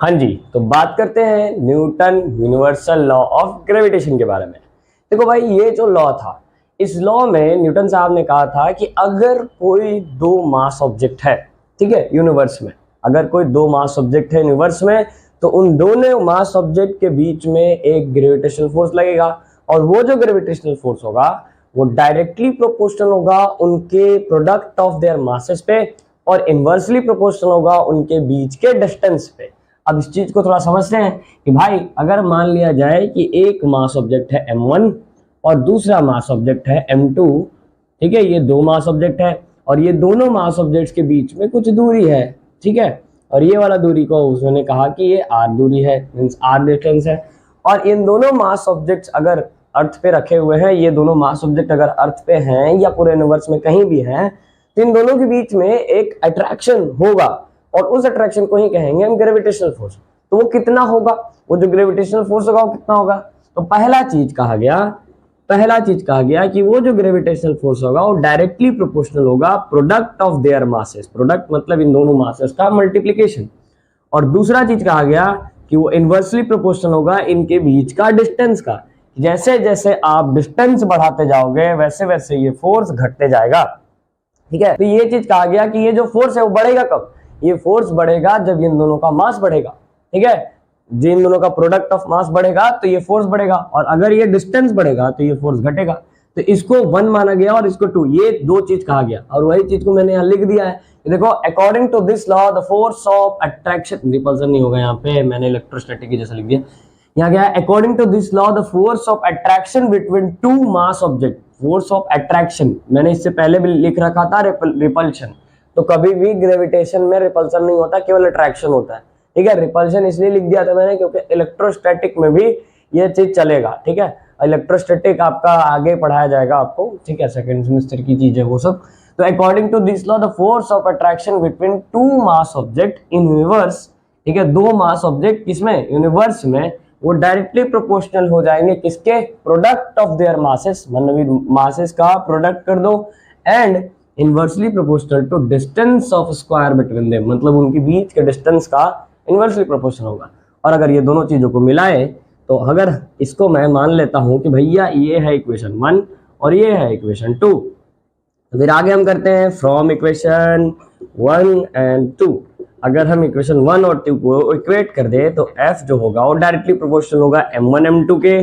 हाँ जी, तो बात करते हैं Newton universal law of gravitation के बारे में। देखो भाई, ये जो लॉ था, इस लॉ में न्यूटन साहब ने कहा था कि अगर कोई दो मास ऑब्जेक्ट है, ठीक है, यूनिवर्स में, अगर कोई दो मास ऑब्जेक्ट है यूनिवर्स में, तो उन दोनों मास ऑब्जेक्ट के बीच में एक ग्रेविटेशनल फोर्स लगेगा, और वो जो ग्रेविटेशनल फोर्स होगा वो डायरेक्टली प्रोपोर्शनल होगा उनके प्रोडक्ट ऑफ देयर मासेस पे, और इनवर्सली प्रोपोर्शनल होगा उनके बीच के डिस्टेंस पे। अब इस चीज को थोड़ा समझते हैं कि भाई, अगर मान लिया जाए कि एक मास ऑब्जेक्ट है m1 और दूसरा मास ऑब्जेक्ट है m2, ठीक है, ये दो मास ऑब्जेक्ट है और ये दोनों मास ऑब्जेक्ट्स के बीच में कुछ दूरी है, ठीक है, और ये वाला दूरी को उसने कहा कि ये r दूरी है, मींस r डिस्टेंस है। और इन दोनों मास ऑब्जेक्ट्स अगर अर्थ पे रखे हुए हैं, ये दोनों मास ऑब्जेक्ट अगर अर्थ पे हैं या पूरे यूनिवर्स में कहीं भी हैं, तो इन दोनों के बीच में एक अट्रैक्शन होगा, और उस अट्रैक्शन को ही कहेंगे हम ग्रेविटेशनल फोर्स। तो वो कितना होगा, वो जो ग्रेविटेशनल फोर्स होगा वो कितना होगा? तो पहला चीज कहा गया कि वो जो ग्रेविटेशनल फोर्स होगा वो डायरेक्टली प्रोपोर्शनल होगा product of their masses, product मतलब इन दोनों मासेस का मल्टीप्लिकेशन। और दूसरा चीज कहा गया कि वो इनवर्सली प्रोपोर्शनल होगा इनके बीच का डिस्टेंस का। जैसे जैसे आप डिस्टेंस बढ़ाते जाओगे वैसे वैसे ये फोर्स घटते जाएगा, ठीक है। तो ये चीज कहा गया कि ये जो फोर्स है वो बढ़ेगा कब? ये फोर्स बढ़ेगा जब इन दोनों का मास बढ़ेगा, ठीक है, जिन दोनों का प्रोडक्ट ऑफ मास बढ़ेगा तो ये फोर्स बढ़ेगा, और अगर ये डिस्टेंस बढ़ेगा तो ये फोर्स घटेगा। तो इसको 1 माना गया और इसको 2, ये दो चीज कहा गया, और वही चीज को मैंने यहाँ लिख दिया है। देखो, according to this law the force of attraction, repulsion नहीं होगा यहाँ पे, मैंने इलेक्ट्रोस्टैटिक की जैसा लिख दिया, यहाँ क्या है, according to this law the force of attraction between two mass object, force of attraction मैंने इससे पहले भी लिख रखा था रिपल्शन। तो कभी भी ग्रेविटेशन में रिपल्सन नहीं होता, केवल अट्रैक्शन होता है, ठीक है। रिपल्शन इसलिए लिख दिया था मैंने क्योंकि इलेक्ट्रोस्टैटिक में भी ये चीज चलेगा, ठीक है। इलेक्ट्रोस्टैटिक आपका आगे पढ़ाया जाएगा आपको, ठीक है, सेकंड सेमेस्टर की चीज है वो सब। तो according to this law the force of attraction between two mass object in universe, ठीक है, दो मास ऑब्जेक्ट किसमें, यूनिवर्स में, वो डायरेक्टली प्रोपोर्शनल हो जाएंगे किसके, प्रोडक्ट ऑफ देयर मासेस, मतलब मासेस का प्रोडक्ट कर दो, and inversely proportional to distance of square between them, मतलब उनके बीच के डिस्टेंस का इनवर्सली प्रोपोर्शनल होगा। और अगर ये दोनों चीजों को मिलाए, तो अगर इसको मैं मान लेता हूं कि भैया ये है इक्वेशन 1 और ये है इक्वेशन 2, तो फिर आगे हम करते हैं फ्रॉम इक्वेशन 1 एंड 2। अगर हम इक्वेशन 1 और 2 को इक्वेट कर दे तो f जो होगा वो डायरेक्टली प्रोपोर्शनल होगा m1 m2 के,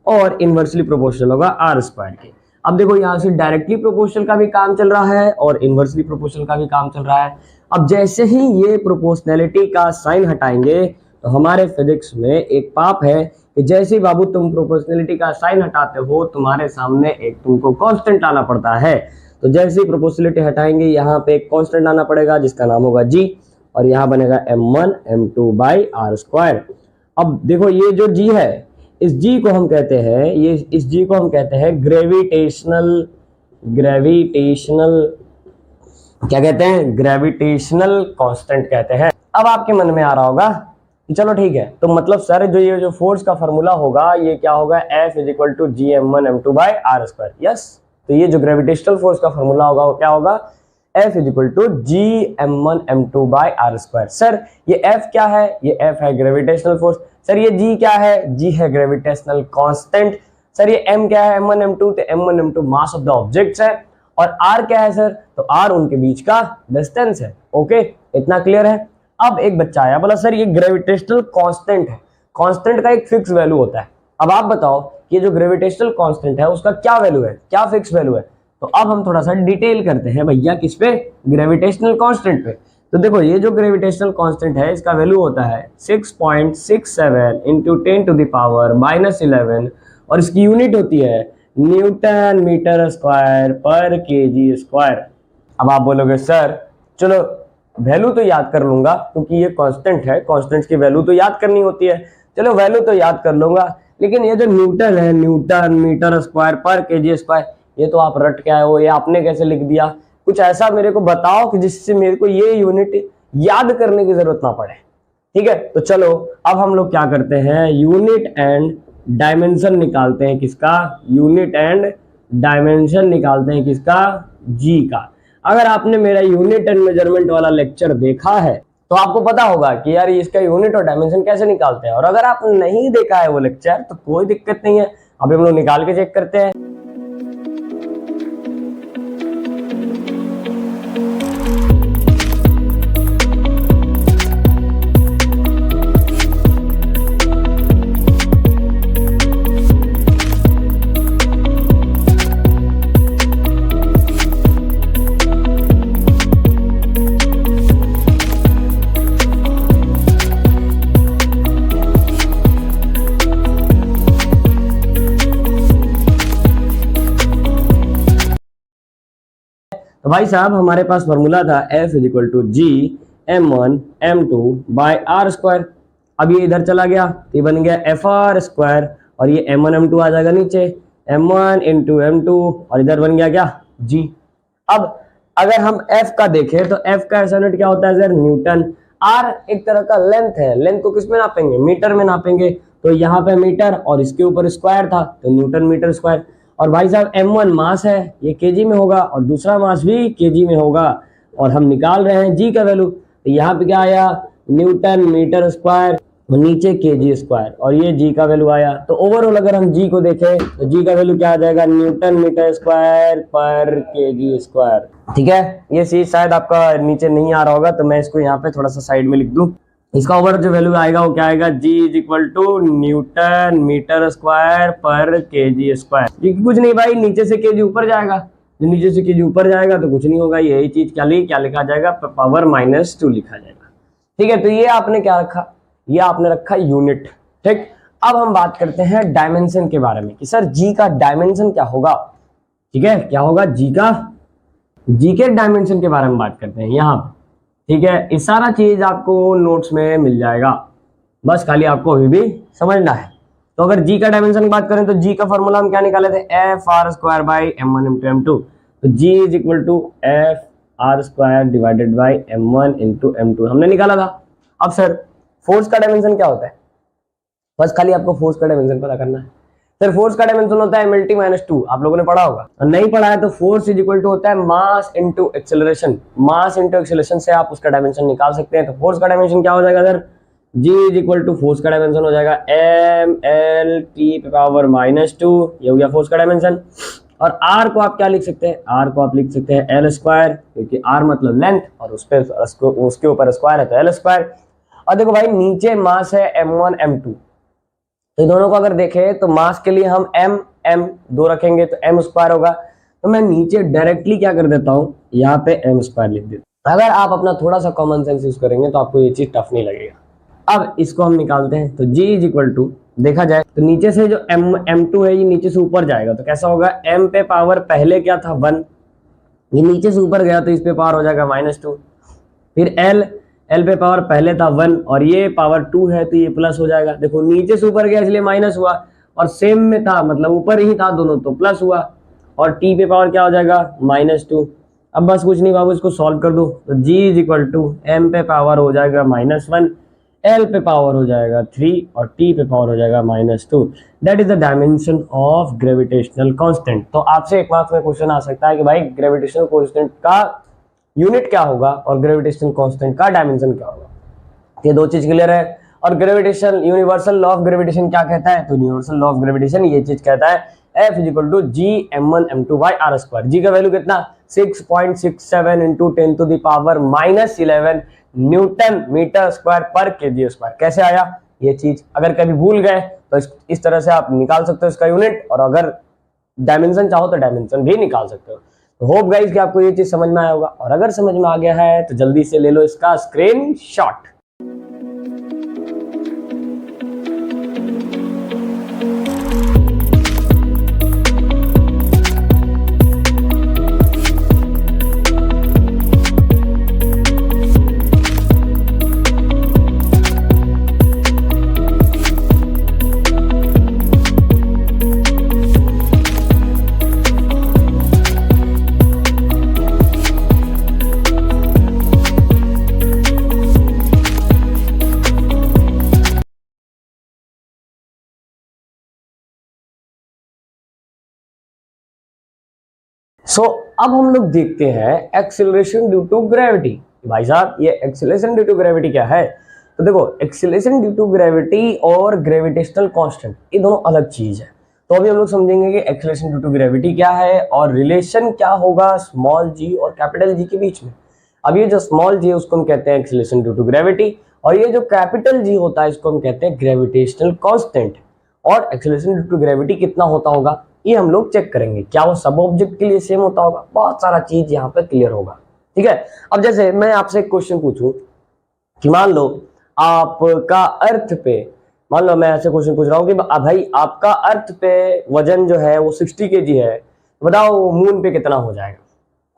और इनवर्सली प्रोपोर्शनल होगा r स्क्वायर के। अब देखो, यहाँ से डायरेक्टली प्रोपोर्शनल का भी काम चल रहा है और इनवर्सली प्रोपोर्शनल का भी काम चल रहा है। अब जैसे ही ये प्रोपोर्शनैलिटी का साइन हटाएंगे तो हमारे फिजिक्स में एक पाप है कि जैसे ही बाबू तुम प्रोपोर्शनैलिटी का साइन हटाते हो, तुम्हारे सामने एक तुमको कांस्टेंट आना पड़ता है। तो जैसे ही प्रोपोर्शनैलिटी हटाएंगे, यहाँ पे एक कांस्टेंट आना पड़ेगा जिसका नाम होगा g, और यहाँ बनेगा m1 m2 by r square. अब देखो, ये जो g है, इस g को हम कहते हैं, इस g को हम कहते हैं ग्रेविटेशनल क्या कहते हैं, ग्रेविटेशनल कांस्टेंट कहते हैं। अब आपके मन में आ रहा होगा कि चलो ठीक है, तो मतलब सर ये जो फोर्स का फॉर्मूला होगा ये क्या होगा, F is equal to G m1 m2 by r square. Yes, तो ये जो ग्रेविटेशनल फोर्स का फॉर्मूला होगा वो क्या होगा, F is equal to G m1 m2 by r square. Sir ये F क्या है, ये F है ग्रेविटेशनल फोर्स। सर ये G क्या है, G है ग्रेविटेशनल कांस्टेंट। सर ये M क्या है, m1 m2, तो m1 m2 mass of the objects है, और R क्या है सर, तो R उनके बीच का डिस्टेंस है। ओके, इतना क्लियर है। अब एक बच्चा आया, बोला सर ये ग्रेविटेशनल कांस्टेंट है, कांस्टेंट का एक फिक्स वैल्यू होता है, अब आप बताओ कि ये जो ग्रेविटेशनल कांस्टेंट है उसका क्या वैल्यू है, क्या फिक्स वैल्यू है। तो अब हम थोड़ा सा डिटेल करते हैं भैया, किस पे, ग्रेविटेशनल कांस्टेंट पे। तो देखो, ये जो ग्रेविटेशनल कांस्टेंट है इसका वैल्यू होता है 6.67 इंटू 10 टू द पावर -11, और इसकी यूनिट होती है न्यूटन मीटर स्क्वायर पर केजी स्क्वायर। अब आप बोलोगे सर चलो वैल्यू तो याद कर लूंगा क्योंकि ये कांस्टेंट है, कांस्टेंट्स की वैल्यू तो याद करनी होती है, चलो वैल्यू तो याद कर लूंगा, लेकिन ये जो न्यूटन है, न्यूटन मीटर स्क्वायर पर केजी स्क्वायर, ये तो आप रट के आए हो, ये आपने कैसे लिख दिया? कुछ ऐसा मेरे को बताओ कि जिससे मेरे को ये यूनिट याद करने की जरूरत ना पड़े। ठीक है, तो चलो अब हम लोग क्या करते हैं, यूनिट एंड डायमेंशन निकालते हैं। किसका? यूनिट एंड डायमेंशन निकालते हैं। किसका? जी का। अगर आपने मेरा यूनिट एंड मेजरमेंट वाला लेक्चर देखा है तो आपको पता होगा कि यार इसका यूनिट और डायमेंशन कैसे निकालते हैं। और अगर आप नहीं देखा है वो लेक्चर तो कोई दिक्कत नहीं है, अभी हम लोग निकाल के चेक करते हैं। तो भाई साहब हमारे पास फॉर्मूला था F is equal to G m1 m2 by R square. अब ये इधर चला गया, ये बन गया एफ आर स्क्वायर, और ये m1 m2 आ जाएगा नीचे, m1 इंटू m2, और इधर बन गया क्या g। अब अगर हम f का देखें तो f का ऐसा यूनिट क्या होता है सर, न्यूटन। r एक तरह का लेंथ है, लेंथ को किस में नापेंगे, मीटर में नापेंगे। तो यहाँ पे मीटर और इसके ऊपर स्क्वायर था तो न्यूटन मीटर स्क्वायर। और भाई साहब m1 मास है, ये केजी में होगा, और दूसरा मास भी केजी में होगा, और हम निकाल रहे हैं जी का वैल्यू। तो यहाँ पे क्या आया, न्यूटन मीटर स्क्वायर, और नीचे केजी स्क्वायर, और ये जी का वैल्यू आया। तो ओवरऑल अगर हम जी को देखें तो जी का वैल्यू क्या आ जाएगा, न्यूटन मीटर स्क्वायर पर केजी स्क्वायर। ठीक है, ये चीज शायद आपका नीचे नहीं आ रहा होगा तो मैं इसको यहाँ पे थोड़ा सा साइड में लिख दूं। इसका ओवर जो वैल्यू आएगा वो क्या आएगा, G is equal to newton metre square पर केजी स्क्वायर। कुछ नहीं भाई, नीचे से केजी ऊपर जाएगा, जो नीचे से केजी ऊपर जाएगा तो कुछ नहीं होगा, यही चीज क्या लिखा जाएगा, पावर -2 लिखा जाएगा। ठीक है, तो ये आपने क्या रखा, ये आपने रखा यूनिट। ठीक, अब हम बात करते हैं डायमेंशन के बारे में कि सर जी का डायमेंशन क्या होगा। ठीक है, क्या होगा जी का, जी के डायमेंशन के बारे में बात करते हैं यहाँ पे। ठीक है, इस सारा चीज आपको नोट्स में मिल जाएगा, बस खाली आपको अभी भी समझना है। तो अगर जी का डायमेंशन की बात करें तो जी का फॉर्मूला हम क्या निकाले थे, F R square by m1 into m2। तो G is equal to F R square divided by m1 into m2 हमने निकाला था। अब सर फोर्स का डायमेंशन क्या होता है, बस खाली आपको फोर्स का डायमेंशन पता करना है। सर फोर्स का डायमेंशन होता है mlt -2, आप लोगों ने पढ़ा होगा, और नहीं पढ़ा है तो फोर्स इज इक्वल टू होता है मास इनटू एक्सेलरेशन। मास इनटू एक्सेलरेशन से आप उसका डायमेंशन निकाल सकते हैं। तो फोर्स का डायमेंशन क्या हो जाएगा sir, g is equal to force का डायमेंशन हो जाएगा mlt पे पावर -2, ये हो गया फोर्स का डायमेंशन। और r को आप क्या लिख सकते हैं, r को आप लिख सकते हैं l स्क्वायर, क्योंकि r मतलब लेंथ और उसके ऊपर स्क्वायर है तो l स्क्वायर। और देखो भाई नीचे मास है m1 m2, तो दोनों को अगर देखें तो मास के लिए हम m दो रखेंगे तो m स्क्वायर होगा। तो मैं नीचे डायरेक्टली क्या कर देता हूँ, यहाँ पे m स्क्वायर लिख देता हूँ। अगर आप अपना थोड़ा सा कॉमन सेंस यूज करेंगे तो आपको ये चीज टफ नहीं लगेगा। अब इसको हम निकालते हैं, तो g इज इक्वल टू देखा जाए तो नीचे से जो m2 है ये नीचे से ऊपर जाएगा, तो कैसा होगा, m पे पावर पहले क्या था 1, ये नीचे से ऊपर गया तो इस पे पावर हो जाएगा -2। फिर l पे पावर पहले था 1 और ये पावर 2 है तो ये प्लस हो जाएगा। देखो नीचे से ऊपर गया इसलिए माइनस हुआ, और सेम में था मतलब ऊपर ही था दोनों तो प्लस हुआ, और t पे पावर क्या हो जाएगा -2। अब बस कुछ नहीं बाबू, इसको सॉल्व कर दो। तो g is equal to m पे पावर हो जाएगा -1, l पे पावर हो जाएगा 3 और t पे पावर हो जाएगा -2। That is the dimension of gravitational constant. तो आपसे एक मार्क्स में क्वेश्चन आ सकता है कि भाई ग्रेविटेशनल कांस्टेंट का यूनिट क्या होगा और ग्रेविटेशनल कांस्टेंट का डायमेंशन क्या होगा। ये दो चीज क्लियर है। और gravitation, universal law of gravitation क्या कहता है, तो यूनिवर्सल लॉ ऑफ ग्रेविटेशन ये चीज कहता है F is equal to G m1 m2 by R square. G का वैल्यू कितना 6.67 into 10 to the power -11 newton metre square पर केजी स्क्वायर। कैसे आया ये चीज, अगर कभी भूल गए तो इस तरह से आप निकाल सकते हो इसका यूनिट, और अगर डायमेंशन चाहो तो डायमेंशन भी निकाल सकते हो। तो होप गाइस कि आपको ये चीज समझ में आया होगा, और अगर समझ में आ गया है तो जल्दी से ले लो इसका स्क्रीनशॉट। सो अब हम लोग देखते हैं एक्सेलरेशन ड्यू टू ग्रेविटी। भाई साहब ये एक्सीलरेशन ड्यू टू ग्रेविटी क्या है। तो देखो एक्सीलरेशन ड्यू टू ग्रेविटी और ग्रेविटेशनल कांस्टेंट ये दोनों अलग चीज है। तो अभी हम लोग समझेंगे कि एक्सीलरेशन ड्यू टू ग्रेविटी क्या है और रिलेशन क्या होगा स्मॉल जी और कैपिटल जी के बीच में। अब ये जो स्मॉल जी है उसको हम कहते हैं एक्सीलरेशन ड्यू टू ग्रेविटी, और ये जो कैपिटल जी होता है इसको हम कहते हैं ग्रेविटेशनल कांस्टेंट। और एक्सीलरेशन ड्यू टू ग्रेविटी कितना होता होगा ये हम लोग चेक करेंगे। क्या वो सब ऑब्जेक्ट के लिए सेम होता होगा, बहुत सारा चीज यहाँ पे क्लियर होगा। ठीक है, अब जैसे मैं आपसे एक क्वेश्चन पूछूं कि मान लो आपका अर्थ पे, मान लो मैं ऐसे क्वेश्चन पूछ रहा हूँ कि भाई आपका अर्थ पे वजन जो है वो 60 kg है, बताओ मून पे कितना हो जाएगा।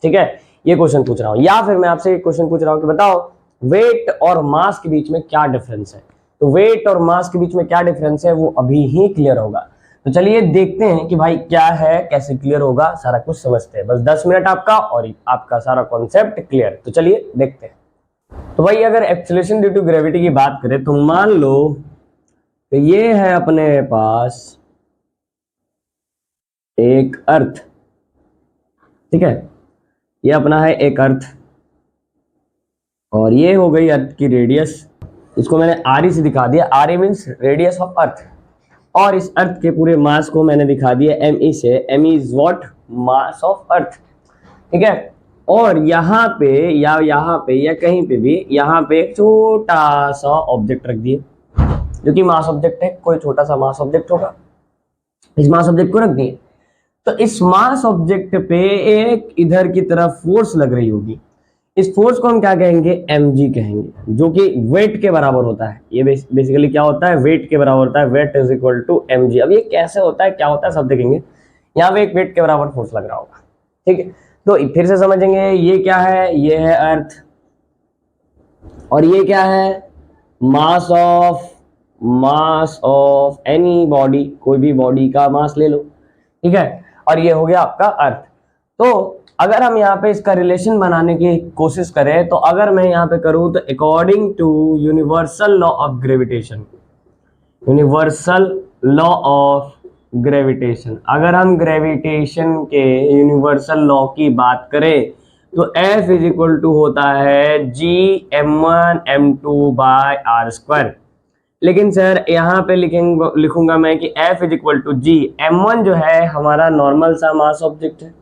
ठीक है, ये क्वेश्चन पूछ रहा हूँ। या फिर मैं आपसे एक क्वेश्चन पूछ रहा हूँ कि बताओ वेट और मास के बीच में क्या डिफरेंस है। तो वेट और मास के बीच में क्या डिफरेंस है वो अभी ही क्लियर होगा। तो चलिए देखते हैं कि भाई क्या है, कैसे क्लियर होगा, सारा कुछ समझते हैं। बस 10 मिनट आपका और आपका सारा कॉन्सेप्ट क्लियर। तो चलिए देखते हैं। तो भाई अगर एक्सीलरेशन ड्यू टू ग्रेविटी की बात करें तो मान लो कि ये है अपने पास एक अर्थ। ठीक है, ये अपना है एक अर्थ और ये हो गई अर्थ की रेडियस। इसको मैंने आर से दिखा दिया, R E means radius of earth. और इस अर्थ के पूरे मास को मैंने दिखा दिया एम ई से, M is what, mass of earth. ठीक है, और यहाँ पे या कहीं पे भी यहाँ पे एक छोटा सा ऑब्जेक्ट रख दिए जो कि मास ऑब्जेक्ट है, कोई छोटा सा मास ऑब्जेक्ट होगा, इस मास ऑब्जेक्ट को रख दिए। तो इस मास ऑब्जेक्ट पे एक इधर की तरफ फोर्स लग रही होगी, इस फोर्स को हम क्या कहेंगे, mg कहेंगे, जो कि वेट के बराबर होता है। ये बेसिकली क्या होता है, वेट के बराबर होता है, weight is equal to mg। अब ये कैसे होता है, क्या होता है, सब देखेंगे। यहाँ पे एक वेट के बराबर फोर्स लग रहा होगा। ठीक है, तो फिर से समझेंगे ये क्या है, ये है अर्थ और ये क्या है, मास ऑफ एनी बॉडी, कोई भी बॉडी का मास ले लो। ठीक है, और ये हो गया आपका अर्थ। तो अगर हम यहाँ पे इसका रिलेशन बनाने की कोशिश करें तो अगर मैं यहाँ पे करूँ तो according to universal law of gravitation, universal law of gravitation, अगर हम ग्रेविटेशन के यूनिवर्सल लॉ की बात करें तो F इज इक्वल टू होता है G m1m2/r²। लेकिन सर यहाँ पे लिखूंगा मैं कि F is equal to G, m1 जो है हमारा नॉर्मल सा मास ऑब्जेक्ट है,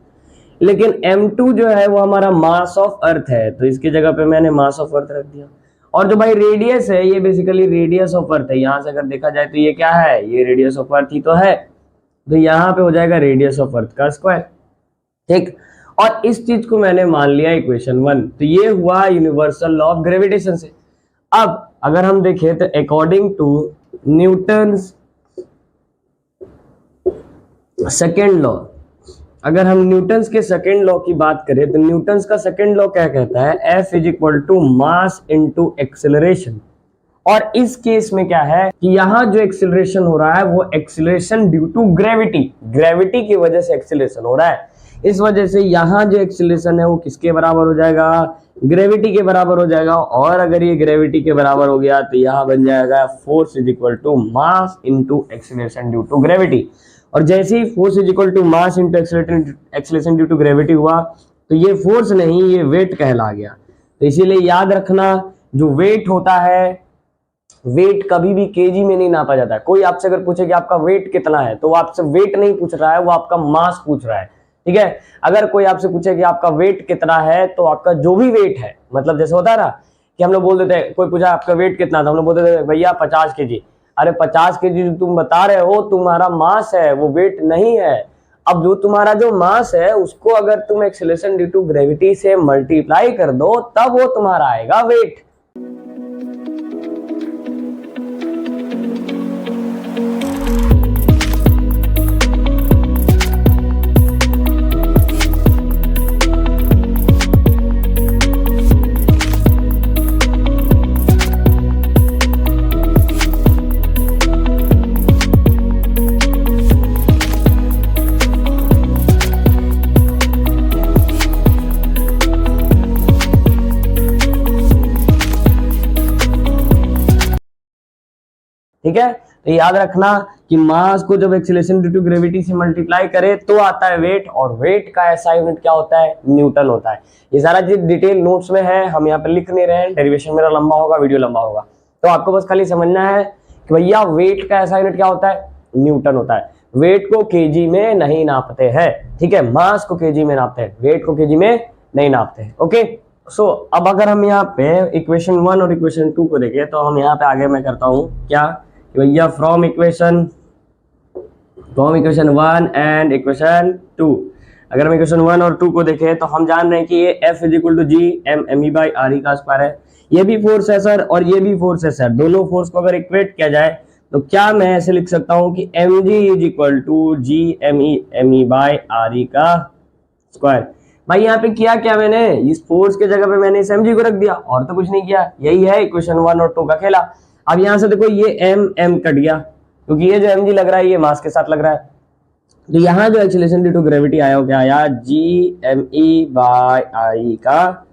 लेकिन m2 जो है वो हमारा मास ऑफ अर्थ है, तो इसकी जगह पे मैंने मास ऑफ अर्थ रख दिया। और जो भाई रेडियस है ये बेसिकली रेडियस ऑफ अर्थ है, यहाँ से अगर देखा जाए तो ये क्या है, ये रेडियस ऑफ अर्थ ही तो है, तो यहाँ पे हो जाएगा रेडियस ऑफ अर्थ का स्क्वायर। ठीक, और इस चीज को मैंने मान लिया इक्वेशन 1। तो ये हुआ यूनिवर्सल लॉ ऑफ ग्रेविटेशन से। अब अगर हम देखें तो according to Newton's second law, अगर हम न्यूटन्स के सेकेंड लॉ की बात करें तो न्यूटन्स का सेकेंड लॉ क्या कहता है, F is equal to mass into acceleration. और इस केस में क्या है कि यहाँ जो एक्सेलरेशन हो रहा है वो acceleration due to gravity, gravity की वजह से एक्सेलरेशन हो रहा है। इस वजह से यहाँ जो एक्सेलरेशन है वो किसके बराबर हो जाएगा, ग्रेविटी के बराबर हो जाएगा। और अगर ये ग्रेविटी के बराबर हो गया तो यहाँ बन जाएगा force is equal to mass into acceleration due to gravity. और जैसे ही force is equal to mass into acceleration due to gravity हुआ तो ये फोर्स नहीं, ये वेट कहला गया। तो इसीलिए याद रखना जो वेट होता है, वेट कभी भी केजी में नहीं नापा जाता है। कोई आपसे अगर पूछे कि आपका वेट कितना है तो वो आपसे वेट नहीं पूछ रहा है, वो आपका मास पूछ रहा है। ठीक है, अगर कोई आपसे पूछे कि आपका वेट कितना है तो आपका जो भी वेट है, मतलब जैसे होता है ना कि हम लोग बोल देते हैं, कोई पूछा आपका वेट कितना था, हम लोग बोल देते भैया 50 kg। अरे 50 kg जो तुम बता रहे हो तुम्हारा मास है, वो वेट नहीं है। अब जो तुम्हारा जो मास है उसको अगर तुम एक्सेलरेशन ड्यू टू ग्रेविटी से मल्टीप्लाई कर दो तब वो तुम्हारा आएगा वेट। ठीक है, तो याद रखना कि मास को जब एक्सीलरेशन ड्यू टू ग्रेविटी से मल्टीप्लाई करे तो आता है वेट, और वेट का ऐसा यूनिट क्या होता है, न्यूटन होता है। ये सारा चीज डिटेल नोट्स में है, हम यहाँ पे लिख नहीं रहे हैं, डेरिवेशन मेरा लंबा होगा, वीडियो लंबा होगा, तो आपको बस खाली समझना है कि भैया वेट का ऐसा यूनिट क्या होता है, न्यूटन होता है। वेट को केजी में नहीं नापते हैं, ठीक है, मास को केजी में नापते हैं, वेट को केजी में नहीं नापते हैं। ओके, सो अब अगर हम यहाँ पे इक्वेशन 1 और इक्वेशन 2 को देखें तो हम यहाँ पे आगे मैं करता हूँ क्या, भैया फ्रॉम इक्वेशन 1 एंड इक्वेशन 2, अगर हम इक्वेशन 1 और 2 को देखें तो हम जान रहे हैं कि ये F is equal to G M M E by R E का स्क्वायर है, ये भी फोर्स है सर और ये भी फोर्स है सर, दोनों फोर्स को अगर इक्वेट किया जाए तो क्या मैं ऐसे लिख सकता हूं कि M G is equal to G M E by R E का स्क्वायर। भाई यहाँ पे किया क्या मैंने, इस फोर्स के जगह पे मैंने इस एम जी को रख दिया और तो कुछ नहीं किया, यही है इक्वेशन 1 और 2 का खेला। अब यहाँ से देखो ये एम कट गया क्योंकि ये जो एम जी लग रहा है ये मास के साथ लग रहा है, तो यहाँ जो एक्सीलरेशन ड्यू टू ग्रेविटी आया वो क्या आया, जी एम ई बाई आई का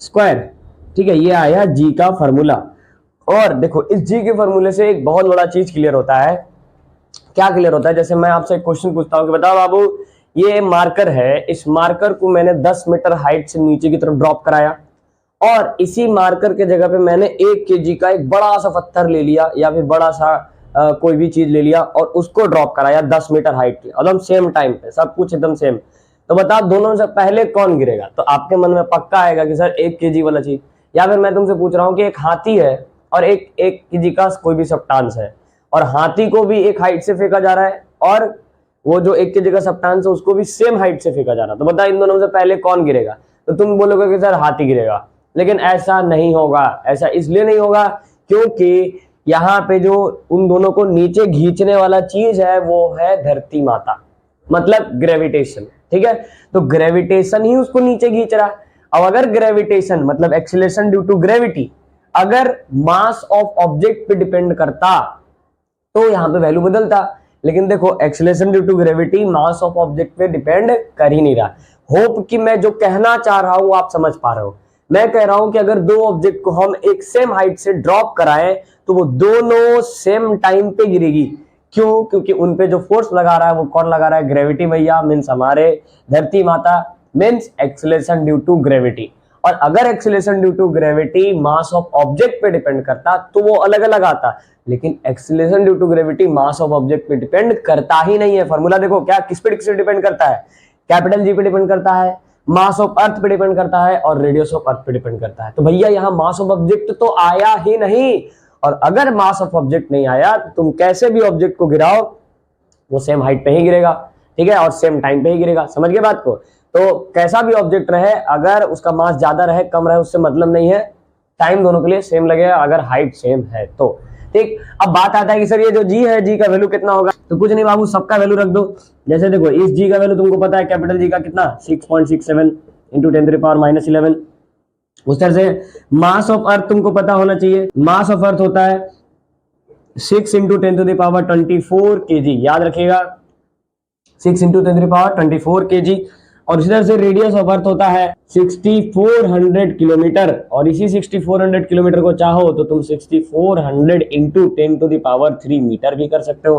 स्क्वायर, ठीक है, ये आया जी का फॉर्मूला। और देखो इस जी के फॉर्मूले से एक बहुत बड़ा चीज क्लियर होता है, क्या क्लियर होता है, जैसे मैं आपसे एक क्वेश्चन पूछता हूँ कि बताओ बाबू ये मार्कर है, इस मार्कर को मैंने 10 मीटर हाइट से नीचे की तरफ ड्रॉप कराया और इसी मार्कर के जगह पे मैंने 1 केजी का एक बड़ा सा पत्थर ले लिया या फिर बड़ा सा कोई भी चीज ले लिया और उसको ड्रॉप कराया 10 मीटर हाइट पे, एकदम सेम टाइम पे, सब कुछ एकदम सेम, तो बताओ दोनों से पहले कौन गिरेगा, तो आपके मन में पक्का आएगा कि सर 1 केजी वाला चीज। या फिर मैं तुमसे पूछ रहा हूँ कि एक हाथी है और एक केजी का कोई भी सब्सटेंस है और हाथी को भी एक हाइट से फेंका जा रहा है और वो जो 1 केजी का सब्सटेंस है उसको भी सेम हाइट से फेंका जा रहा है, तो बताओ इन दोनों से पहले कौन गिरेगा, तो तुम बोलोगे कि सर हाथी गिरेगा, लेकिन ऐसा नहीं होगा। ऐसा इसलिए नहीं होगा क्योंकि यहाँ पे जो उन दोनों को नीचे खींचने वाला चीज है वो है धरती माता, मतलब ग्रेविटेशन, ठीक है, तो ग्रेविटेशन ही उसको नीचे खींच रहा है। अब अगर ग्रेविटेशन मतलब एक्सीलरेशन ड्यू टू ग्रेविटी अगर मास ऑफ ऑब्जेक्ट पे डिपेंड करता तो यहाँ पे वैल्यू बदलता, लेकिन देखो acceleration due to gravity mass of object पे डिपेंड कर ही नहीं रहा। होप कि मैं जो कहना चाह रहा हूं आप समझ पा रहे हो, मैं कह रहा हूं कि अगर दो ऑब्जेक्ट को हम एक सेम हाइट से ड्रॉप कराएं तो वो दोनों सेम टाइम पे गिरेगी, क्यों, क्योंकि उन पे जो फोर्स लगा रहा है वो कौन लगा रहा है, ग्रेविटी भैया, मीन्स हमारे धरती माता, means acceleration due to gravity. और अगर acceleration due to gravity mass of object पे डिपेंड करता तो वो अलग अलग आता, लेकिन acceleration due to gravity mass of object पे डिपेंड करता ही नहीं है। फॉर्मूला देखो क्या, किस पे डिपेंड करता है, कैपिटल जी पे डिपेंड करता है, मास ऑफ अर्थ पे डिपेंड करता है और रेडियस ऑफ अर्थ पे डिपेंड करता है। तो भैया यहाँ मास ऑफ ऑब्जेक्ट तो आया ही नहीं, और अगर मास ऑफ ऑब्जेक्ट नहीं आया तो तुम कैसे भी ऑब्जेक्ट को गिराओ वो सेम हाइट पे ही गिरेगा, ठीक है, और सेम टाइम पे ही गिरेगा। समझ गए बात को, तो कैसा भी ऑब्जेक्ट रहे अगर उसका मास ज्यादा रहे कम रहे उससे मतलब नहीं है, टाइम दोनों के लिए सेम लगेगा अगर हाइट सेम है तो, ठीक। अब बात आता है कि सर ये जो जी है, जी का वैल्यू कितना होगा, तो कुछ नहीं बाबू, सबका वैल्यू रख दो। जैसे देखो इस जी का वैल्यू तुमको पता है, कैपिटल जी का कितना 6.67 इंटू 10⁻⁻11, उस तरह से मास ऑफ अर्थ तुमको पता होना चाहिए, मास ऑफ अर्थ होता है 6 इंटू 10⁻24 kg, याद रखिएगा 6 इंटू 10⁻24 kg। और इसी तरह से रेडियस ऑफ अर्थ होता है 6400 किलोमीटर, और इसी 6400 किलोमीटर को चाहो तो तुम 6400 इंटू 10⁻³ मीटर भी कर सकते हो,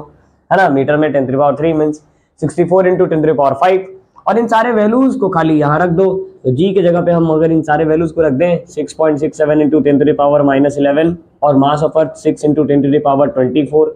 है ना, मीटर में 10⁻³ मीन्स 64 इंटू 10⁻5, और इन सारे वैल्यूज को खाली यहाँ रख दो। तो जी के जगह पे हम अगर इन सारे वैल्यूज को रख दें 6.67 इंटू 10⁻⁻11 और मास ऑफ अर्थ 6 इंटू 10⁻24,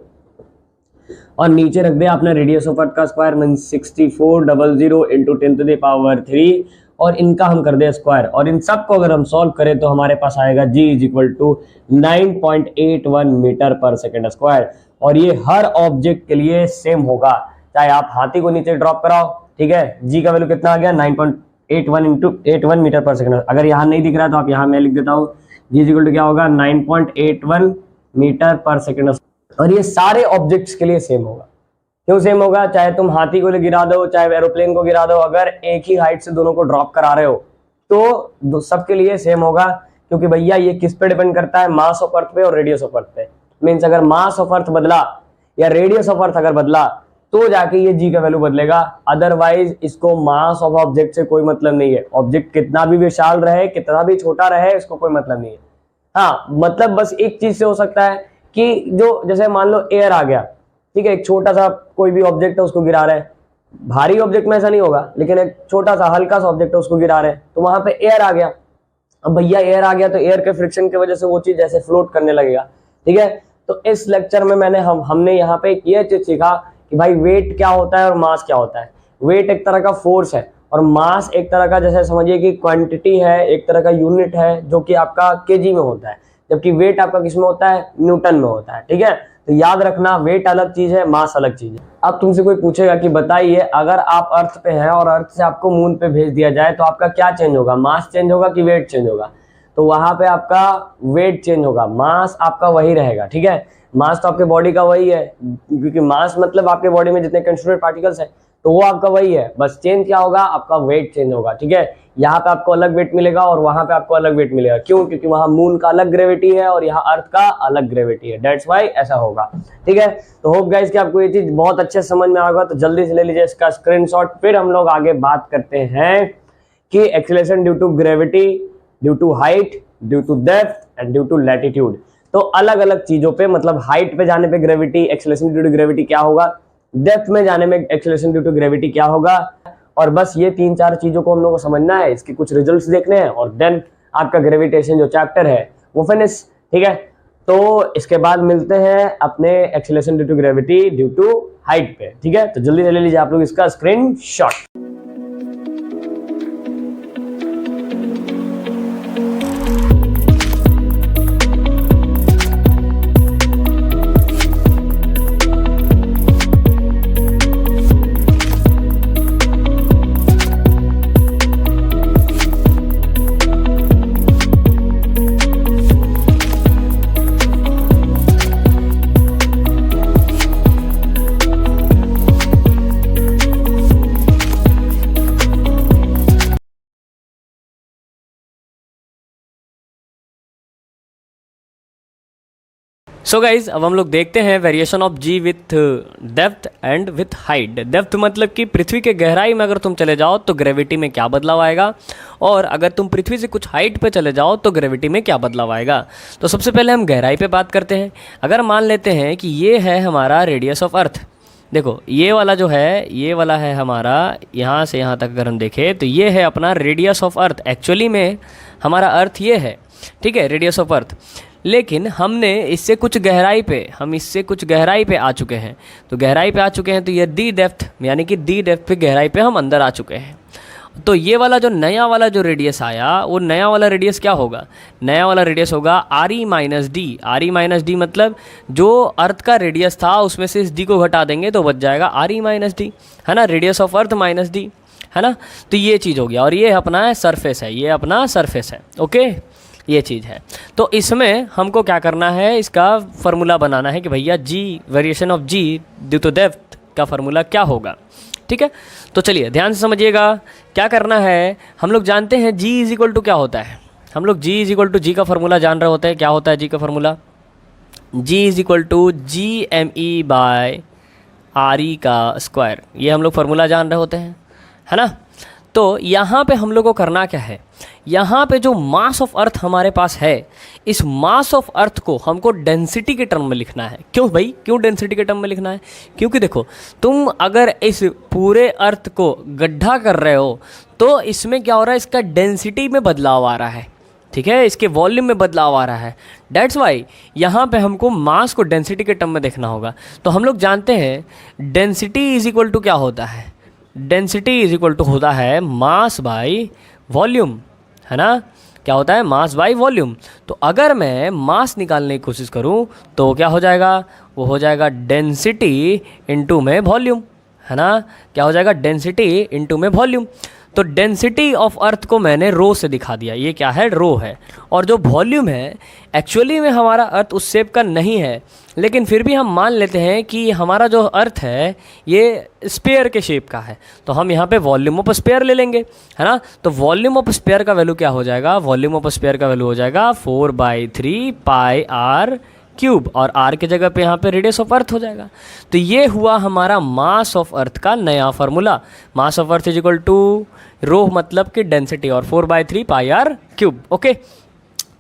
और नीचे रख दे आपने रेडियस ऑफ अर्थ का स्क्वायर मींस 6400 इंटू 10⁻³ और इनका हम कर दे स्क्वायर, और इन सब को अगर हम सॉल्व करें तो हमारे पास आएगा G is equal to 9.81 metre पर सेकेंड स्क्वायर। और ये हर ऑब्जेक्ट के लिए सेम होगा, चाहे आप हाथी को नीचे ड्रॉप कराओ, ठीक है, G का वैल्यू कितना आ गया 9.81 इंटू 81 मीटर पर सेकेंड। अगर यहाँ नहीं दिख रहा है तो आप यहाँ मैं लिख देता हूँ, G इज इक्वल टू क्या होगा 9.81 मीटर पर सेकेंड, और ये सारे ऑब्जेक्ट्स के लिए सेम होगा। क्यों सेम होगा, चाहे तुम हाथी को गिरा दो चाहे एरोप्लेन को गिरा दो, अगर एक ही हाइट से दोनों को ड्रॉप करा रहे हो तो सबके लिए सेम होगा, क्योंकि भैया ये किस पे डिपेंड करता है, मास ऑफ अर्थ पे और रेडियस ऑफ अर्थ पे। मीन्स अगर मास ऑफ अर्थ बदला या रेडियस ऑफ अर्थ अगर बदला तो जाके ये जी का वैल्यू बदलेगा, अदरवाइज इसको मास ऑफ ऑब्जेक्ट से कोई मतलब नहीं है। ऑब्जेक्ट कितना भी विशाल रहे कितना भी छोटा रहे इसको कोई मतलब नहीं है। हाँ, मतलब बस एक चीज से हो सकता है कि जो जैसे मान लो एयर आ गया, ठीक है, एक छोटा सा कोई भी ऑब्जेक्ट है उसको गिरा रहे हैं, भारी ऑब्जेक्ट में ऐसा नहीं होगा, लेकिन एक छोटा सा हल्का सा ऑब्जेक्ट है उसको गिरा रहे हैं, तो वहां पे एयर आ गया। अब भैया एयर आ गया तो एयर के फ्रिक्शन की वजह से वो चीज ऐसे फ्लोट करने लगेगा, ठीक है। तो इस लेक्चर में हमने यहाँ पे ये चीज सीखा कि भाई वेट क्या होता है और मास क्या होता है। वेट एक तरह का फोर्स है और मास एक तरह का, जैसे समझिए कि क्वांटिटी है, एक तरह का यूनिट है जो कि आपका केजी में होता है, जबकि वेट आपका किस में होता है, न्यूटन में होता है, ठीक है। तो याद रखना, वेट अलग चीज है, मास अलग चीज है। अब तुमसे कोई पूछेगा कि बताइए अगर आप अर्थ पे हैं और अर्थ से आपको मून पे भेज दिया जाए तो आपका क्या चेंज होगा, मास चेंज होगा कि वेट चेंज होगा? तो वहां पे आपका वेट चेंज होगा, मास आपका वही रहेगा, ठीक है। मास तो आपके बॉडी का वही है, क्योंकि मास मतलब आपके बॉडी में जितने कंस्टिट्यूएंट पार्टिकल्स हैं तो वो आपका वही है, बस चेंज क्या होगा, आपका वेट चेंज होगा, ठीक है। यहाँ पे आपको अलग वेट मिलेगा और वहां पे आपको अलग वेट मिलेगा। क्यों? क्योंकि वहां मून का अलग ग्रेविटी है और यहाँ अर्थ का अलग ग्रेविटी है, दैट्स व्हाई ऐसा होगा, ठीक है। तो होप गाइस कि आपको ये चीज बहुत अच्छे समझ में आएगा, तो जल्दी से ले लीजिए इसका स्क्रीनशॉट। फिर हम लोग आगे बात करते हैं कि acceleration due to gravity, due to height, due to depth and due to latitude. तो अलग अलग चीजों पे, मतलब हाइट पे जाने पे gravity, acceleration due to gravity क्या होगा, डेप्थ में जाने में एक्सीलरेशन ड्यू टू ग्रेविटी क्या होगा, और बस ये 3-4 चीजों को हम लोग को समझना है, इसके कुछ रिजल्ट्स देखने हैं और देन आपका ग्रेविटेशन जो चैप्टर है वो फिनिश, ठीक है। तो इसके बाद मिलते हैं अपने acceleration due to gravity due to height पे, ठीक है। तो जल्दी से ले लीजिए आप लोग इसका स्क्रीनशॉट। सो गाइज अब हम लोग देखते हैं variation of G with depth and with height. Depth मतलब कि पृथ्वी के गहराई में अगर तुम चले जाओ तो ग्रेविटी में क्या बदलाव आएगा, और अगर तुम पृथ्वी से कुछ हाइट पे चले जाओ तो ग्रेविटी में क्या बदलाव आएगा। तो सबसे पहले हम गहराई पे बात करते हैं। अगर मान लेते हैं कि ये है हमारा रेडियस ऑफ अर्थ, देखो ये वाला जो है, ये वाला है हमारा, यहाँ से यहाँ तक अगर हम देखें तो ये है अपना रेडियस ऑफ अर्थ। एक्चुअली में हमारा अर्थ ये है, ठीक है, रेडियस ऑफ अर्थ। लेकिन हमने इससे कुछ गहराई पे, हम इससे कुछ गहराई पे आ चुके हैं, तो गहराई पे आ चुके हैं तो ये दी डेप्थ, यानी कि दी डेप्थ पे गहराई पे हम अंदर आ चुके हैं। तो ये वाला जो नया वाला जो रेडियस आया, वो नया वाला रेडियस क्या होगा, नया वाला रेडियस होगा are E minus D. Are E minus D मतलब जो अर्थ का रेडियस था उसमें से इस डी को घटा देंगे तो बच जाएगा आर ई माइनस डी, है ना, radius of earth minus D, है ना। तो ये चीज़ हो गया, और ये अपना सरफेस है, ये अपना सरफेस है, ओके, ये चीज़ है। तो इसमें हमको क्या करना है, इसका फार्मूला बनाना है कि भैया ji, variation of G due to depth का फार्मूला क्या होगा, ठीक है। तो चलिए ध्यान से समझिएगा क्या करना है। हम लोग जानते हैं जी इज इक्वल टू क्या होता है, हम लोग जी इज इक्वल टू जी का फार्मूला जान रहे होते हैं। क्या होता है जी का formula, G is equal to G M E by R E का स्क्वायर, ये हम लोग फार्मूला जान रहे होते हैं, है ना। तो यहाँ पे हम लोग को करना क्या है, यहाँ पे जो मास ऑफ अर्थ हमारे पास है, इस मास ऑफ अर्थ को हमको डेंसिटी के टर्म में लिखना है। क्यों भाई, क्यों डेंसिटी के टर्म में लिखना है, क्योंकि देखो तुम अगर इस पूरे अर्थ को गड्ढा कर रहे हो तो इसमें क्या हो रहा है, इसका डेंसिटी में बदलाव आ रहा है, ठीक है, इसके वॉल्यूम में बदलाव आ रहा है। डैट्स वाई यहाँ पे हमको मास को डेंसिटी के टर्म में देखना होगा। तो हम लोग जानते हैं डेंसिटी इज इक्वल टू क्या होता है, डेंसिटी इज इक्वल टू होता है मास बाई वॉल्यूम, है ना। क्या होता है, मास बाई वॉल्यूम। तो अगर मैं मास निकालने की कोशिश करूं तो क्या हो जाएगा, वो हो जाएगा डेंसिटी इनटू में वॉल्यूम, है ना। क्या हो जाएगा, डेंसिटी इनटू में वॉल्यूम। तो डेंसिटी ऑफ अर्थ को मैंने रो से दिखा दिया, ये क्या है, रो है। और जो वॉल्यूम है, एक्चुअली में हमारा अर्थ उस शेप का नहीं है, लेकिन फिर भी हम मान लेते हैं कि हमारा जो अर्थ है ये स्पेयर के शेप का है, तो हम यहाँ पे वॉल्यूम ऑफ स्पेयर ले लेंगे, है ना। तो वॉल्यूम ऑफ स्पेयर का वैल्यू क्या हो जाएगा, वॉल्यूम ऑफ स्पेयर का वैल्यू हो जाएगा 4/3 पाई आर क्यूब, और आर के जगह पे यहाँ पे रेडियस ऑफ अर्थ हो जाएगा। तो ये हुआ हमारा मास ऑफ अर्थ का नया formula. Mass of earth is equal to rho मतलब कि डेंसिटी, और 4/3 पाई आर क्यूब, ओके।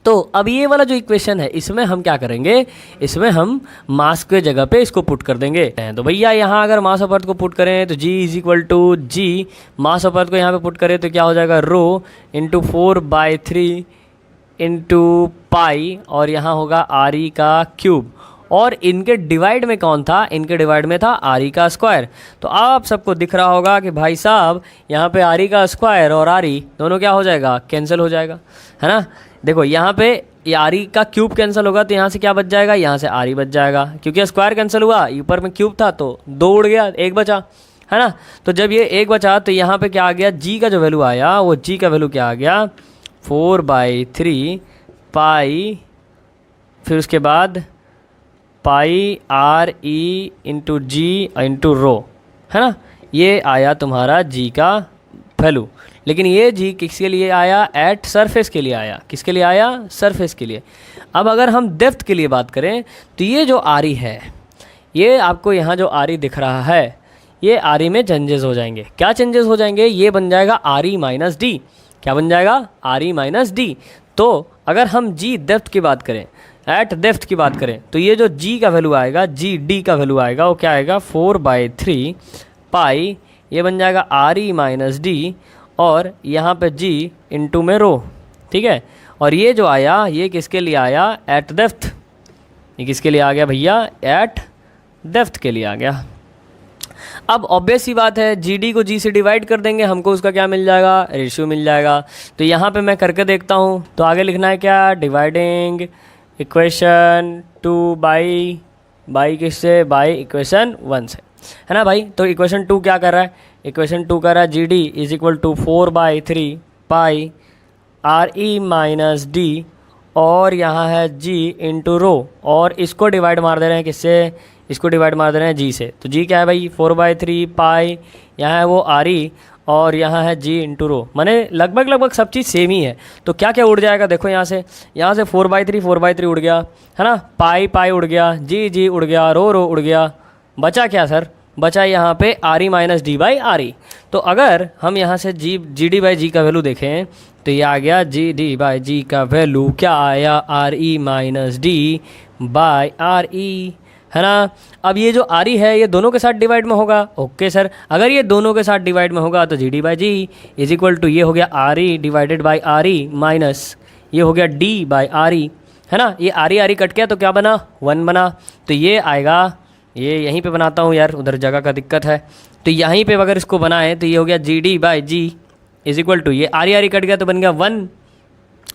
तो अब ये वाला जो इक्वेशन है इसमें हम क्या करेंगे, इसमें हम मास के जगह पे इसको पुट कर देंगे। तो भैया यहाँ अगर मास ऑफ अर्थ को पुट करें तो G is equal to G, mass of earth को यहाँ पे पुट करें तो क्या हो जाएगा, रो इंटू 4/3 इंटू पाई, और यहाँ होगा आर ई का क्यूब, और इनके डिवाइड में कौन था, इनके डिवाइड में था आर ई का स्क्वायर। तो आप सबको दिख रहा होगा कि भाई साहब यहाँ पे आर ई का स्क्वायर और आर ई दोनों क्या हो जाएगा, कैंसिल हो जाएगा, है ना। देखो यहाँ पे ये आर ई का क्यूब कैंसिल होगा तो यहाँ से क्या बच जाएगा, यहाँ से आर ई बच जाएगा, क्योंकि स्क्वायर कैंसिल हुआ, ऊपर में क्यूब था तो 2 उड़ गया, 1 बचा, है ना। तो जब ये 1 बचा तो यहाँ पे क्या आ गया, जी का जो वैल्यू आया वो जी का वैल्यू क्या आ गया, 4/3 पाई, फिर उसके बाद पाई आर ई इंटू जी इंटू रो, है ना। ये आया तुम्हारा जी का वैल्यू। लेकिन ये जी किसके लिए आया, एट सरफेस के लिए आया, किसके लिए आया, सरफेस के लिए। अब अगर हम डेप्थ के लिए बात करें तो ये जो आर ई है, ये आपको यहाँ जो आर ई दिख रहा है, ये आर ई में चेंजेस हो जाएंगे। क्या चेंजेस हो जाएंगे, ये बन जाएगा आर ई माइनस डी। क्या बन जाएगा, आर ई माइनस डी। तो अगर हम जी डेप्थ की बात करें, एट डेप्थ की बात करें, तो ये जो जी का वैल्यू आएगा, जी डी का वैल्यू आएगा, वो क्या आएगा, 4/3 पाई, ये बन जाएगा आर ई माइनस डी, और यहाँ पे जी इंटू में रो, ठीक है। और ये जो आया ये किसके लिए आया, एट डेप्थ, ये किसके लिए आ गया भैया, एट डेप्थ के लिए आ गया। अब ऑब्वियस सी बात है, जी डी को जी से डिवाइड कर देंगे, हमको उसका क्या मिल जाएगा, रेशियो मिल जाएगा। तो यहाँ पे मैं करके देखता हूँ, तो आगे लिखना है क्या, डिवाइडिंग इक्वेशन 2 बाई किससे, बाई इक्वेशन 1 से, है ना भाई। तो इक्वेशन 2 क्या कर रहा है, इक्वेशन 2 कर रहा है G D is equal to 4/3 pi R E minus D, और यहाँ है जी इंटू रो, और इसको डिवाइड मार दे रहे हैं किससे, इसको डिवाइड मार दे रहे हैं जी से। तो जी क्या है भाई, 4/3 पाई, यहाँ है वो आर ई, और यहाँ है जी इंटू रो, माने लगभग सब चीज़ सेम ही है। तो क्या क्या उड़ जाएगा, देखो यहाँ से 4/3 उड़ गया, है ना, पाई उड़ गया, जी उड़ गया, रो उड़ गया, बचा क्या सर, बचा यहाँ पे are E minus D by R ई। तो अगर हम यहाँ से जी डी बाई जी का वैल्यू देखें तो ये आ गया जी डी बाई जी का वैल्यू क्या आया, are E minus D by R E, है ना। अब ये जो आर ई है ये दोनों के साथ डिवाइड में होगा, ओके सर। अगर ये दोनों के साथ डिवाइड में होगा तो G D by G is equal to ये हो गया R E divided by R E minus ये हो गया डी बाई आर ई, है ना। ये आर ई कट गया तो क्या बना, 1 बना। तो ये आएगा, ये यहीं पे बनाता हूँ यार, उधर जगह का दिक्कत है। तो यहीं पे अगर इसको बनाएं तो ये हो गया G D by G is equal to ये आर ई कट गया तो बन गया 1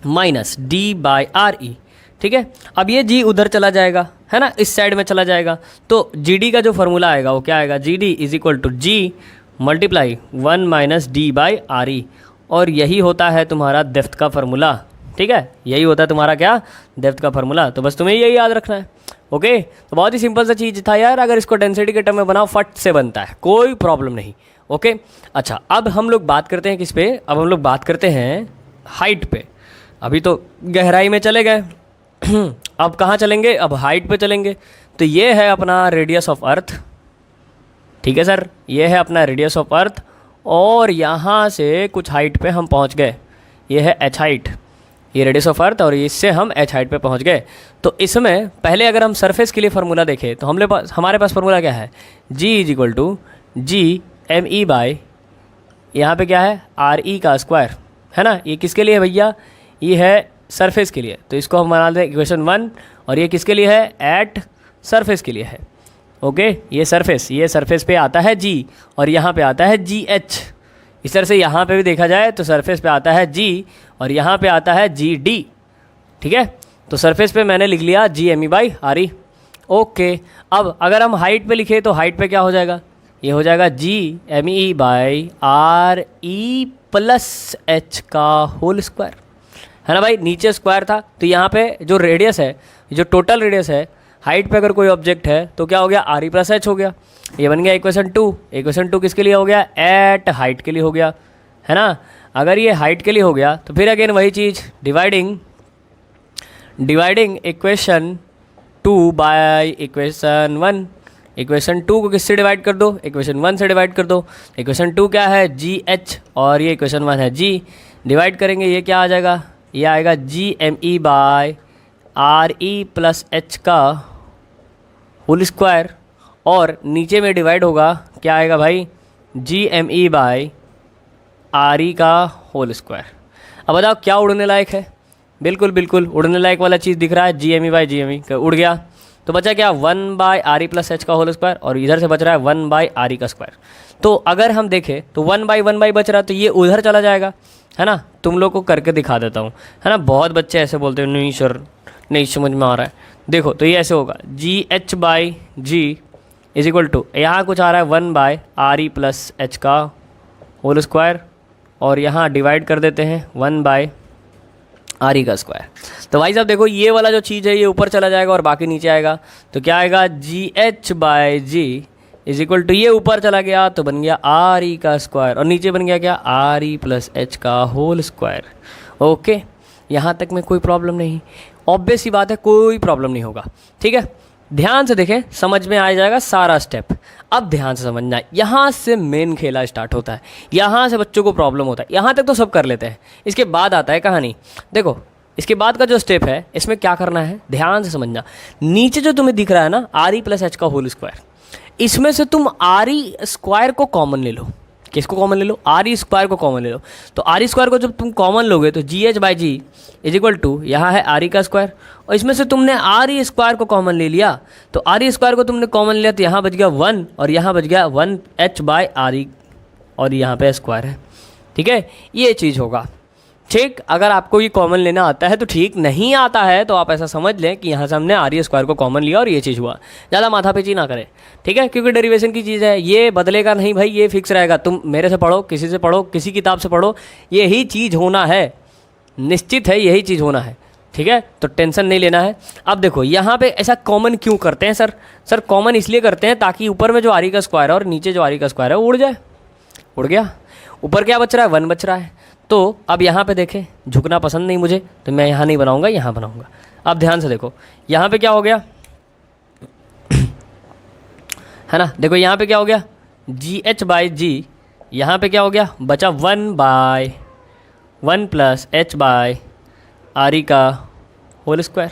minus D by R E, ठीक है। अब ये जी उधर चला जाएगा, है ना, इस साइड में चला जाएगा। तो जी डी का जो फॉर्मूला आएगा वो क्या आएगा, G D is equal to G multiply 1 minus D by R E, और यही होता है तुम्हारा डेप्थ का फार्मूला, ठीक है। यही होता है तुम्हारा क्या, डेप्थ का फार्मूला। तो बस तुम्हें यही याद रखना है, ओके। तो बहुत ही सिंपल सा चीज़ था यार, अगर इसको डेंसिटी के टर्म में बनाओ फट से बनता है, कोई प्रॉब्लम नहीं, ओके। अच्छा, अब हम लोग बात करते हैं किस पे, अब हम लोग बात करते हैं हाइट पे। अभी तो गहराई में चले गए अब कहाँ चलेंगे, अब हाइट पे चलेंगे। तो ये है अपना रेडियस ऑफ अर्थ, ठीक है सर, ये है अपना रेडियस ऑफ अर्थ, और यहाँ से कुछ हाइट पे हम पहुँच गए, ये है एच हाइट, ये रेडियस ऑफ अर्थ, और इससे हम एच हाइट पे पहुँच गए। तो इसमें पहले अगर हम सरफेस के लिए फार्मूला देखें तो हमारे पास फार्मूला क्या है, G is equal to G M E by, यहाँ पे क्या है, आर ई का स्क्वायर, है ना। ये किसके लिए भैया, ये है सरफेस के लिए, तो इसको हम बना दें इक्वेशन 1, और ये किसके लिए है, एट सरफेस के लिए है, ओके। ये सरफेस पे आता है जी, और यहाँ पे आता है जी एच। इस तरह से यहाँ पे भी देखा जाए तो सरफेस पे आता है जी, और यहाँ पे आता है जी डी, ठीक है। तो सरफेस पे मैंने लिख लिया G M E by R E, okay. अब अगर हम हाइट पे लिखे तो हाइट पे क्या हो जाएगा, ये हो जाएगा G M E by R E plus H का होल स्क्वायर, है ना भाई। नीचे स्क्वायर था तो यहाँ पे जो रेडियस है, जो टोटल रेडियस है हाइट पे अगर कोई ऑब्जेक्ट है तो क्या हो गया, आर ई प्लस एच हो गया। ये बन गया इक्वेशन 2। इक्वेशन 2 किसके लिए हो गया, एट हाइट के लिए हो गया, है ना। अगर ये हाइट के लिए हो गया तो फिर अगेन वही चीज़, dividing equation 2 by equation 1। Equation 2 को किससे डिवाइड कर दो, इक्वेशन 1 से डिवाइड कर दो। इक्वेशन 2 क्या है, जी एच, और ये इक्वेशन 1 है जी। डिवाइड करेंगे, ये क्या आ जाएगा, ये आएगा G M E by R E plus H का होल स्क्वायर, और नीचे में डिवाइड होगा क्या आएगा भाई, G M E by R E का होल स्क्वायर। अब बताओ क्या उड़ने लायक है, बिल्कुल बिल्कुल उड़ने लायक वाला चीज़ दिख रहा है, G M E by G M E उड़ गया। तो बचा क्या, 1 by R E plus H का होल स्क्वायर, और इधर से बच रहा है 1 बाय आर ई का स्क्वायर। तो अगर हम देखें तो 1 बाई बच रहा है, तो ये उधर चला जाएगा, है ना। तुम लोग को करके दिखा देता हूँ, है ना। बहुत बच्चे ऐसे बोलते हैं नहीं सर नहीं समझ में आ रहा है। देखो तो ये ऐसे होगा, G H by G is equal to, यहाँ कुछ आ रहा है 1 by R E plus H का होल स्क्वायर, और यहाँ डिवाइड कर देते हैं 1 बाय आर ई का स्क्वायर। तो भाई साहब देखो ये वाला जो चीज़ है ये ऊपर चला जाएगा और बाकी नीचे आएगा। तो क्या आएगा, G H by G is equal to, ये ऊपर चला गया तो बन गया आर ई का स्क्वायर, और नीचे बन गया क्या, आर ई प्लस एच का होल स्क्वायर। ओके, यहाँ तक में कोई प्रॉब्लम नहीं, ऑब्वियस सी बात है कोई प्रॉब्लम नहीं होगा। ठीक है, ध्यान से देखें, समझ में आ जाएगा सारा स्टेप। अब ध्यान से समझना, यहाँ से मेन खेला स्टार्ट होता है, यहाँ से बच्चों को प्रॉब्लम होता है। यहाँ तक तो सब कर लेते हैं, इसके बाद आता है कहानी। देखो इसके बाद का जो स्टेप है इसमें क्या करना है, ध्यान से समझना। नीचे जो तुम्हें दिख रहा है ना आर ई प्लस एच का होल स्क्वायर, इसमें से तुम आर ई स्क्वायर को कॉमन ले लो। किसको कॉमन ले लो, आर ई स्क्वायर को कॉमन ले लो। तो आर ई स्क्वायर को जब तुम कॉमन लोगे तो G H by G is equal to, यहाँ है आर ई का स्क्वायर, और इसमें से तुमने आर ई स्क्वायर को कॉमन ले लिया। तो आर ई स्क्वायर को तुमने कॉमन लिया तो यहाँ बच गया 1, और यहाँ बच गया 1 एच बाई आर ई, और यहाँ पे स्क्वायर है। ठीक है, ये चीज़ होगा। ठीक, अगर आपको ये कॉमन लेना आता है तो ठीक, नहीं आता है तो आप ऐसा समझ लें कि यहाँ से हमने आर ई स्क्वायर को कॉमन लिया और ये चीज़ हुआ। ज़्यादा माथापेची ना करें, ठीक है, क्योंकि डेरिवेशन की चीज़ है, ये बदलेगा नहीं भाई, ये फिक्स रहेगा। तुम मेरे से पढ़ो, किसी से पढ़ो, किसी किताब से पढ़ो, यही चीज़ होना है, निश्चित है यही चीज़ होना है। ठीक है, तो टेंशन नहीं लेना है। अब देखो यहाँ पे ऐसा कॉमन क्यों करते हैं सर कॉमन इसलिए करते हैं ताकि ऊपर में जो आर ई का स्क्वायर है और नीचे जो आर ई का स्क्वायर है वो उड़ जाए। उड़ गया, ऊपर क्या बच रहा है, 1 बच रहा है। तो अब यहाँ पे देखें, झुकना पसंद नहीं मुझे, तो मैं यहाँ नहीं बनाऊँगा, यहाँ बनाऊँगा। अब ध्यान से देखो, यहाँ पे क्या हो गया है ना, देखो यहाँ पे क्या हो गया, जी एच बाई जी, यहाँ पे क्या हो गया, बचा 1 by 1 plus H by R E का होल स्क्वायर,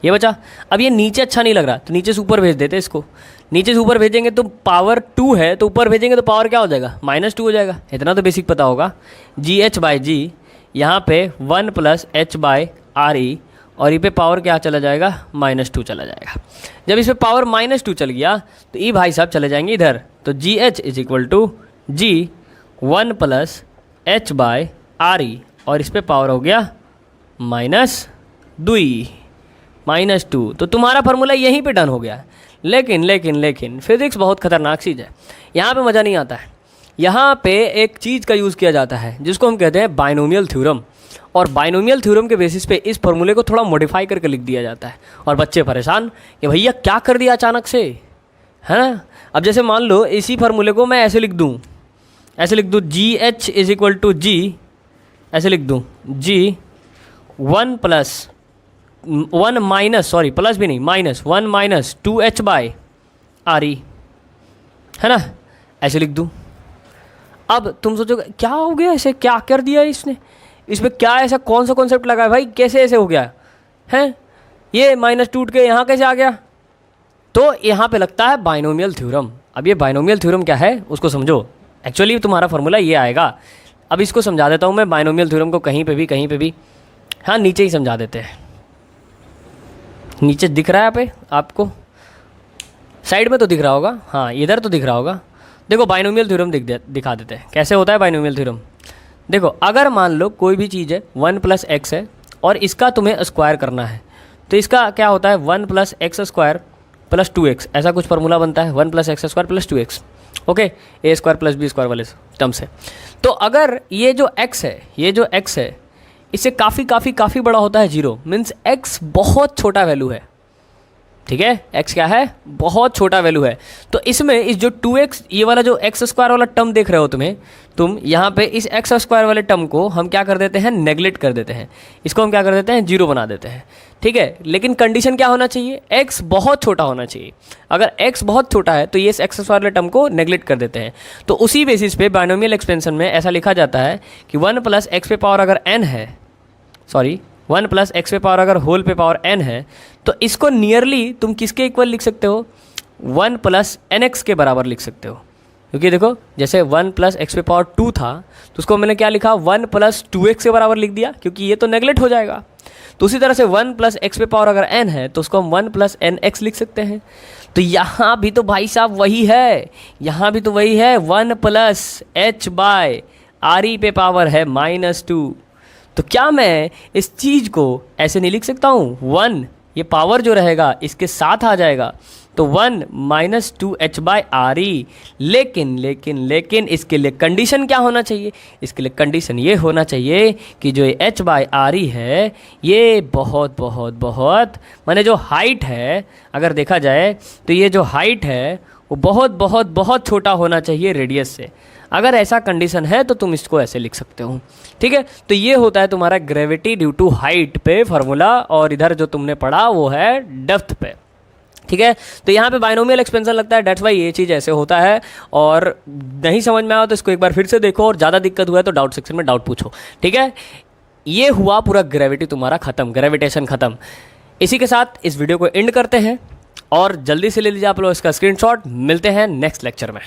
ये बचा। अब ये नीचे अच्छा नहीं लग रहा तो नीचे से ऊपर भेज देते इसको। नीचे से ऊपर भेजेंगे तो पावर 2 है, तो ऊपर भेजेंगे तो पावर क्या हो जाएगा, -2 हो जाएगा। इतना तो बेसिक पता होगा। जी एच बाई जी, यहाँ पे 1 plus H by R E, और ये पे पावर क्या चला जाएगा, -2 चला जाएगा। जब इस पे पावर -2 चल गया तो ये भाई साहब चले जाएंगे इधर। तो G H is equal to G 1 plus H by R E, और इस पे पावर हो गया -2। तो तुम्हारा फार्मूला यहीं पे डन हो गया। लेकिन फिजिक्स बहुत खतरनाक चीज़ है, यहाँ पे मज़ा नहीं आता है। यहाँ पे एक चीज़ का यूज़ किया जाता है जिसको हम कहते हैं बाइनोमियल थ्योरम, और बाइनोमियल थ्योरम के बेसिस पे इस फार्मूले को थोड़ा मॉडिफाई करके लिख दिया जाता है। और बच्चे परेशान कि भैया क्या कर दिया अचानक से, है ना। अब जैसे मान लो इसी फार्मूले को मैं ऐसे लिख दूँ, G H is equal to G, ऐसे लिख दूँ G 1 minus 1 minus 2h by R E, है ना, ऐसे लिख दूँ। अब तुम सोचोगे क्या हो गया, ऐसे क्या कर दिया इसने, इसमें क्या ऐसा कौन सा कॉन्सेप्ट लगा है भाई, कैसे ऐसे हो गया है, ये माइनस टूट के यहाँ कैसे आ गया। तो यहाँ पे लगता है बाइनोमियल थ्योरम। अब ये बाइनोमियल थ्योरम क्या है उसको समझो। एक्चुअली तुम्हारा फार्मूला ये आएगा। अब इसको समझा देता हूँ मैं बाइनोमियल थ्योरम को, कहीं पे भी, हाँ नीचे ही समझा देते हैं। नीचे दिख रहा है पे आपको, साइड में तो दिख रहा होगा, हाँ इधर तो दिख रहा होगा। देखो बाइनोमियल थ्योरम दिखा देते हैं कैसे होता है बाइनोमियल थ्योरम। देखो अगर मान लो कोई भी चीज़ है 1 प्लस एक्स है और इसका तुम्हें स्क्वायर करना है, तो इसका क्या होता है 1 plus X square plus 2x, ऐसा कुछ फार्मूला बनता है 1 plus X square plus 2x। Okay, A square plus B square वाले टर्म से। तो अगर ये जो x है इससे काफ़ी बड़ा होता है 0, मीन्स x बहुत छोटा वैल्यू है। ठीक है, x क्या है, बहुत छोटा वैल्यू है। तो इसमें इस जो 2x, ये वाला जो x स्क्वायर वाला टर्म देख रहे हो तुम यहाँ पे इस x स्क्वायर वाले टर्म को हम क्या कर देते हैं, नेगलेक्ट कर देते हैं। इसको हम क्या कर देते हैं, 0 बना देते हैं। ठीक है, लेकिन कंडीशन क्या होना चाहिए, x बहुत छोटा होना चाहिए। अगर x बहुत छोटा है तो ये इस x स्क्वायर वाले टर्म को नेगलेक्ट कर देते हैं। तो उसी बेसिस पे बाइनोमियल एक्सपेंशन में ऐसा लिखा जाता है कि 1 प्लस एक्स पे पावर अगर n है सॉरी 1 प्लस एक्स पे पावर अगर होल पे पावर n है तो इसको नियरली तुम किसके इक्वल लिख सकते हो, 1 प्लस एन एक्स के बराबर लिख सकते हो। क्योंकि देखो जैसे 1 प्लस एक्स पे पावर 2 था तो उसको मैंने क्या लिखा, 1 प्लस 2x के बराबर लिख दिया, क्योंकि ये तो नेगलेक्ट हो जाएगा। तो उसी तरह से 1 प्लस एक्स पे पावर अगर n है तो उसको हम 1 प्लस एन एक्स लिख सकते हैं। तो यहाँ भी तो भाई साहब वही है, यहाँ भी तो वही है, 1 plus H by R E पे पावर है -2। तो क्या मैं इस चीज़ को ऐसे नहीं लिख सकता हूँ, 1 ये पावर जो रहेगा इसके साथ आ जाएगा तो 1 माइनस 2h बाय आर ई। लेकिन इसके लिए कंडीशन क्या होना चाहिए, इसके लिए कंडीशन ये होना चाहिए कि जो ये h बाय आर ई है ये बहुत माने जो हाइट है अगर देखा जाए तो ये जो हाइट है वो बहुत छोटा होना चाहिए रेडियस से। अगर ऐसा कंडीशन है तो तुम इसको ऐसे लिख सकते हो, ठीक है। तो ये होता है तुम्हारा ग्रेविटी ड्यू टू हाइट पे फॉर्मूला, और इधर जो तुमने पढ़ा वो है डेप्थ पे, ठीक है। तो यहाँ पे बाइनोमियल एक्सपेंशन लगता है, डेट्स वाई ये चीज़ ऐसे होता है। और नहीं समझ में आया तो इसको एक बार फिर से देखो, और ज़्यादा दिक्कत हुआ है तो डाउट सेक्शन में डाउट पूछो, ठीक है। ये हुआ पूरा ग्रेविटी तुम्हारा ख़त्म, ग्रेविटेशन ख़त्म। इसी के साथ इस वीडियो को एंड करते हैं और जल्दी से ले लीजिए आप लोग इसका स्क्रीनशॉट। मिलते हैं नेक्स्ट लेक्चर में।